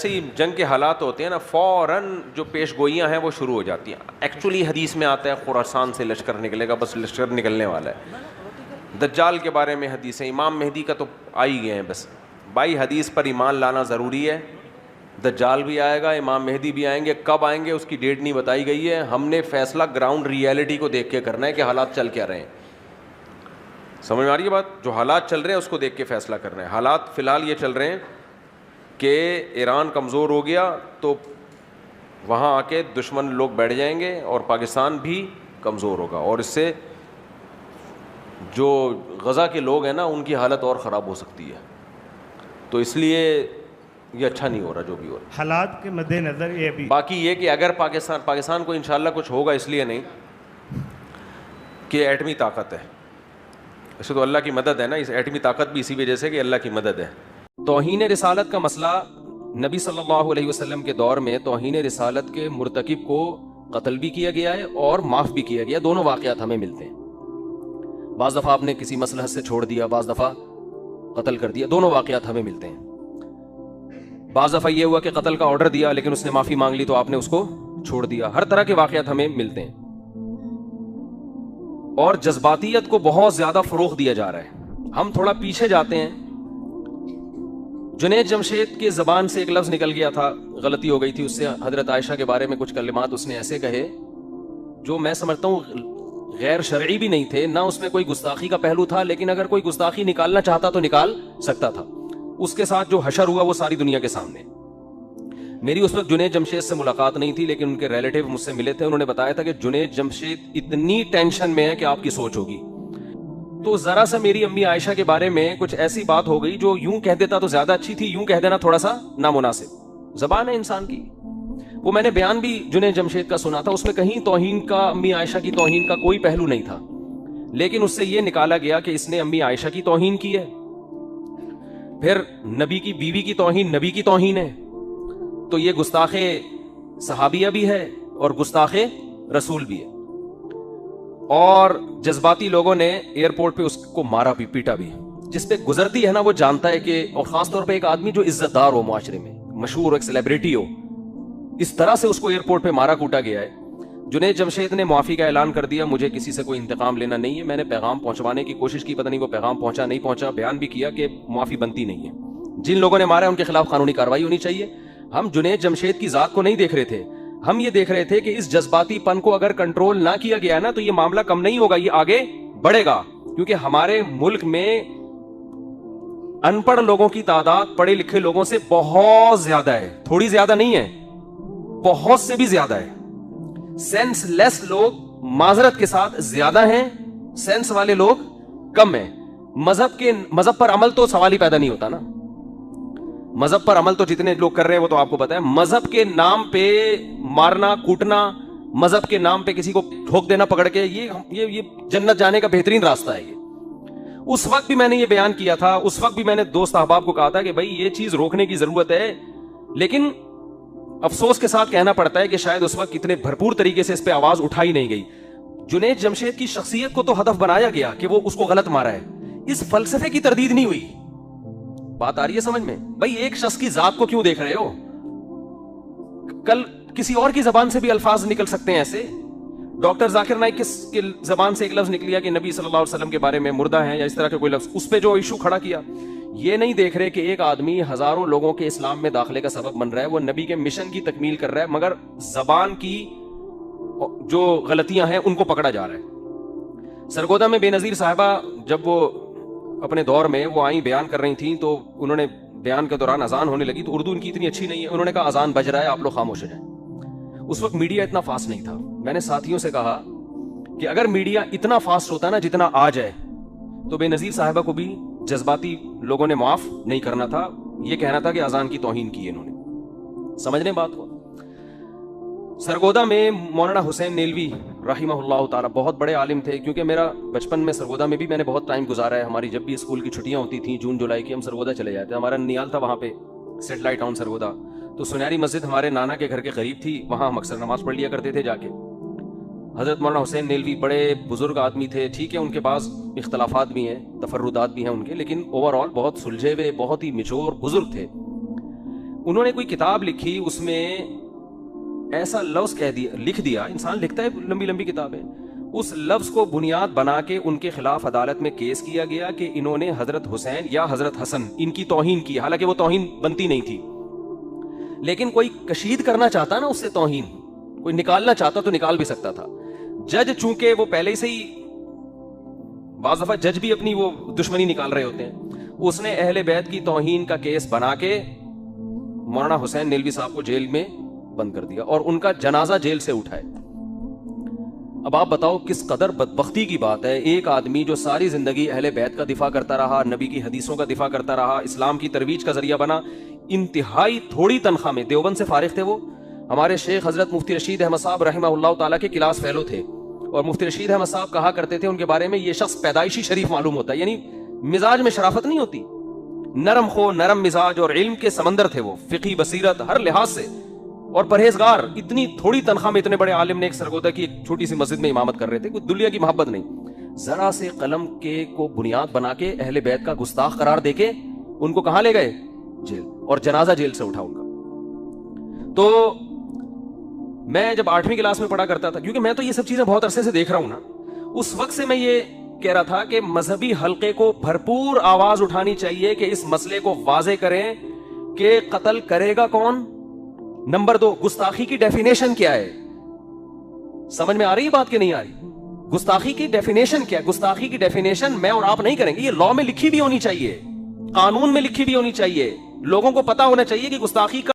जैसे ही जंग के हालात होते हैं ना, फ़ौरन जो पेश गोइयाँ हैं वो शुरू हो जाती हैं। एक्चुअली हदीस में आता है खुरासान से लश्कर निकलेगा, बस लश्कर निकलने वाला है। दज्जाल के बारे में हदीस है, इमाम मेहदी का तो आ ही गए हैं बस। भाई हदीस पर ईमान लाना ज़रूरी है। दज्जाल भी आएगा, इमाम मेहदी भी आएंगे, कब आएंगे उसकी डेट नहीं बताई गई है। हमने फ़ैसला ग्राउंड रियलिटी को देख के करना है कि हालात चल क्या रहे हैं। समझ में आ रही है बात? जो हालात चल रहे हैं उसको देख के फ़ैसला करना है। हालात फ़िलहाल ये चल रहे हैं कि ईरान कमज़ोर हो गया तो वहाँ आके दुश्मन लोग बैठ जाएंगे और पाकिस्तान भी कमज़ोर होगा, और इससे जो गज़ा के लोग हैं ना उनकी हालत और ख़राब हो सकती है। तो इसलिए ये अच्छा नहीं हो रहा जो भी हो रहा। हालात के मद्देनज़र ये भी बाकी ये कि अगर पाकिस्तान को इंशाल्लाह कुछ होगा, इसलिए नहीं कि एटमी ताकत है, वैसे तो अल्लाह की मदद है ना, इस एटमी ताकत भी इसी वजह से कि अल्लाह की मदद है। तौहीन रिसालत का मसला नबी सल्लल्लाहु अलैहि वसल्लम के दौर में तौहीन रिसालत के मुर्तकिब को कत्ल भी किया गया है और माफ़ भी किया गया। दोनों वाक़यात हमें मिलते हैं। बाज़ दफ़ा आपने किसी मसलहत से छोड़ दिया, बाज़ दफ़ा कत्ल कर दिया, दोनों वाक़यात हमें मिलते हैं। बाज़ दफ़ा ये हुआ कि कत्ल का ऑर्डर दिया लेकिन उसने माफ़ी मांग ली तो आपने उसको छोड़ दिया। हर तरह के वाक़यात हमें मिलते हैं। और जज्बातियत को बहुत ज़्यादा फ़रोग़ दिया जा रहा है। हम थोड़ा पीछे जाते हैं। जुनैद जमशेद के ज़बान से एक लफ्ज़ निकल गया था, गलती हो गई थी उससे। हज़रत आयशा के बारे में कुछ कलिमात उसने ऐसे कहे जो मैं समझता हूँ गैर शरई भी नहीं थे, ना उसमें कोई गुस्ताखी का पहलू था, लेकिन अगर कोई गुस्ताखी निकालना चाहता तो निकाल सकता था। उसके साथ जो हशर हुआ वो सारी दुनिया के सामने। मेरी उस वक्त जुनैद जमशेद से मुलाकात नहीं थी, लेकिन उनके रिलेटिव मुझसे मिले थे। उन्होंने बताया था कि जुनैद जमशेद इतनी टेंशन में है कि आपकी सोच होगी। तो जरा सा मेरी अम्मी आयशा के बारे में कुछ ऐसी बात हो गई जो यूं कह देता तो ज्यादा अच्छी थी, यूं कह देना थोड़ा सा नामुनासिब। जबान है इंसान की। वो मैंने बयान भी जुनैद जमशेद का सुना था, उसमें कहीं तौहीन का, अम्मी आयशा की तौहीन का कोई पहलू नहीं था, लेकिन उससे यह निकाला गया कि इसने अम्मी आयशा की तौहीन की है। फिर नबी की बीवी की तौहीन नबी की तौहीन है, तो ये गुस्ताखे सहाबिया भी है और गुस्ताखे रसूल भी है। और जज्बाती लोगों ने एयरपोर्ट पे उसको मारा भी, पीटा भी। जिस पे गुजरती है ना वो जानता है कि, और खासतौर पे एक आदमी जो इज्जतदार हो, मुआशरे में मशहूर हो, एक सेलिब्रिटी हो, इस तरह से उसको एयरपोर्ट पे मारा कूटा गया है। जुनैद जमशेद ने माफी का ऐलान कर दिया, मुझे किसी से कोई इंतकाम लेना नहीं है, मैंने पैगाम पहुंचवाने की कोशिश की, पता नहीं वो पैगाम पहुंचा नहीं पहुंचा। बयान भी किया कि माफी बनती नहीं है, जिन लोगों ने मारा उनके खिलाफ कानूनी कार्रवाई होनी चाहिए। हम जुनैद जमशेद की जात को नहीं देख रहे थे, हम ये देख रहे थे कि इस जज्बातीपन को अगर कंट्रोल ना किया गया ना तो ये मामला कम नहीं होगा, ये आगे बढ़ेगा। क्योंकि हमारे मुल्क में अनपढ़ लोगों की तादाद पढ़े लिखे लोगों से बहुत ज्यादा है, थोड़ी ज्यादा नहीं है, बहुत से भी ज्यादा है। सेंसलेस लोग माजरत के साथ ज्यादा हैं, सेंस वाले लोग कम हैं। मजहब पर अमल तो सवाल ही पैदा नहीं होता ना। मजहब पर अमल तो जितने लोग कर रहे हैं वो तो आपको पता है। मजहब के नाम पे मारना कूटना, मजहब के नाम पे किसी को ठोक देना पकड़ के, ये जन्नत जाने का बेहतरीन रास्ता है। ये उस वक्त भी मैंने ये बयान किया था, उस वक्त भी मैंने दोस्त अहबाब को कहा था कि भाई ये चीज रोकने की जरूरत है। लेकिन अफसोस के साथ कहना पड़ता है कि शायद उस वक्त इतने भरपूर तरीके से इस पे आवाज उठाई नहीं गई। जुनैद जमशेद की शख्सियत को तो हदफ बनाया गया कि वो उसको गलत मारा है, इस फलसफे की तरदीद नहीं हुई। बात आ रही है समझ में? भाई एक शख्स की जात को क्यों देख रहे हो? कल किसी और की जबान से भी अल्फाज निकल सकते हैं ऐसे। डॉक्टर जाकिर नाइक की जबान से एक लफ्ज निकल गया कि नबी सल्लल्लाहु अलैहि वसल्लम के बारे में मुर्दा है या इस तरह का कोई लफ्ज, उस पे जो इशू खड़ा किया। ये नहीं देख रहे कि एक आदमी हजारों लोगों के इस्लाम में दाखिले का सबब बन रहा है, वो नबी के मिशन की तकमील कर रहा है, मगर जबान की जो गलतियां हैं उनको पकड़ा जा रहा है। सरगोदा में बेनजीर साहिबा जब वो अपने दौर में वो आई बयान कर रही थी, तो उन्होंने बयान के दौरान अजान होने लगी, तो उर्दू उनकी इतनी अच्छी नहीं है, उन्होंने कहा अजान बज रहा है, आप लोग खामोश हो जाएं। उस वक्त मीडिया इतना फास्ट नहीं था। मैंने साथियों से कहा कि अगर मीडिया इतना फास्ट होता ना जितना आज है, तो बेनजीर साहिबा को भी जज्बाती लोगों ने माफ नहीं करना था, ये कहना था कि अजान की तौहीन की इन्होंने। समझने बात को। सरगोदा में मौलाना हुसैन नेलवी रहिमहुल्लाह ताला बहुत बड़े आलिम थे, क्योंकि मेरा बचपन में सरगोदा में भी मैंने बहुत टाइम गुजारा है। हमारी जब भी स्कूल की छुट्टियां होती थी जून जुलाई की, हम सरगोदा चले जाते। हमारा नियाल था वहाँ पे, सेटेलाइट टाउन सरगोदा। तो सुनहरी मस्जिद हमारे नाना के घर के करीब थी, वहाँ हम अक्सर नमाज पढ़ लिया करते थे जाके। हजरत मौलाना हुसैन नेलवी बड़े बुजुर्ग आदमी थे, ठीक है उनके पास इख्तलाफात भी हैं, तफर्रुदात भी हैं उनके, लेकिन ओवरऑल बहुत सुलझे हुए, बहुत ही मिचोर बुजुर्ग थे। उन्होंने कोई किताब लिखी, उसमें ऐसा लफ्ज कह दिया, लिख दिया, इंसान लिखता है लंबी लंबी किताबें, उस लफ्ज को बुनियाद बना के उनके खिलाफ अदालत में केस किया गया कि इन्होंने हजरत हुसैन या हजरत हसन इनकी तौहीन की। हालांकि वो तौहीन बनती नहीं थी, लेकिन कोई कशीद करना चाहता ना उससे तौहीन, कोई निकालना चाहता तो निकाल भी सकता था। जज चूंकि वो पहले से ही, बाज़ दफा जज भी अपनी वो दुश्मनी निकाल रहे होते हैं, उसने अहले बैत की तौहीन का केस बना के मौलाना हुसैन नेलवी साहब को जेल में बंद कर दिया और उनका जनाजा जेल से उठाए। अब आप बताओ किस कदर बदबख्ती की बात है, एक आदमी जो सारी जिंदगी अहले बैत का दिफा करता रहा, नबी की हदीसों का दिफा करता रहा, इस्लाम की तरवीज का जरिया बना, इंतहाई थोड़ी तनख्वाह में, देवबंद से फारिग थे वो, हमारे शेख हजरत मुफ्ती रशीद अहमद साहब रहमहुल्लाह ताला के क्लास फेलो थे, और मुफ्ती रशीद अहमद साहब कहा करते थे उनके बारे में, ये शख्स पैदाइशी शरीफ मालूम होता है, यानी मिजाज में शराफत नहीं होती, नरम खो नरम मिजाज और इल्म के समंदर थे वो, फिकी बसीरत हर लिहाज से, और परहेजगार। इतनी थोड़ी तनख्वाह में इतने बड़े आलिम ने एक सरगोदा की एक छोटी सी मस्जिद में इमामत कर रहे थे, कोई दुनिया की मोहब्बत नहीं, जरा से कलम के को बुनियाद बना के अहले बैत का गुस्ताख करार देके उनको कहां ले गए? जेल, और जनाजा जेल से उठा उनका। तो मैं जब 8वीं क्लास में पढ़ा करता था, क्योंकि मैं तो ये सब चीजें बहुत अरसे से देख रहा हूं ना, उस वक्त से मैं ये कह रहा था कि मजहबी हल्के को भरपूर आवाज उठानी चाहिए कि इस मसले को वाजे करें कि कत्ल करेगा कौन। नंबर 2, गुस्ताखी की डेफिनेशन क्या है? समझ में आ रही है बात कि नहीं आ रही? गुस्ताखी की डेफिनेशन क्या है? गुस्ताखी की डेफिनेशन मैं और आप नहीं करेंगे, ये लॉ में लिखी भी होनी चाहिए, कानून में लिखी भी होनी चाहिए, लोगों को पता होना चाहिए कि गुस्ताखी का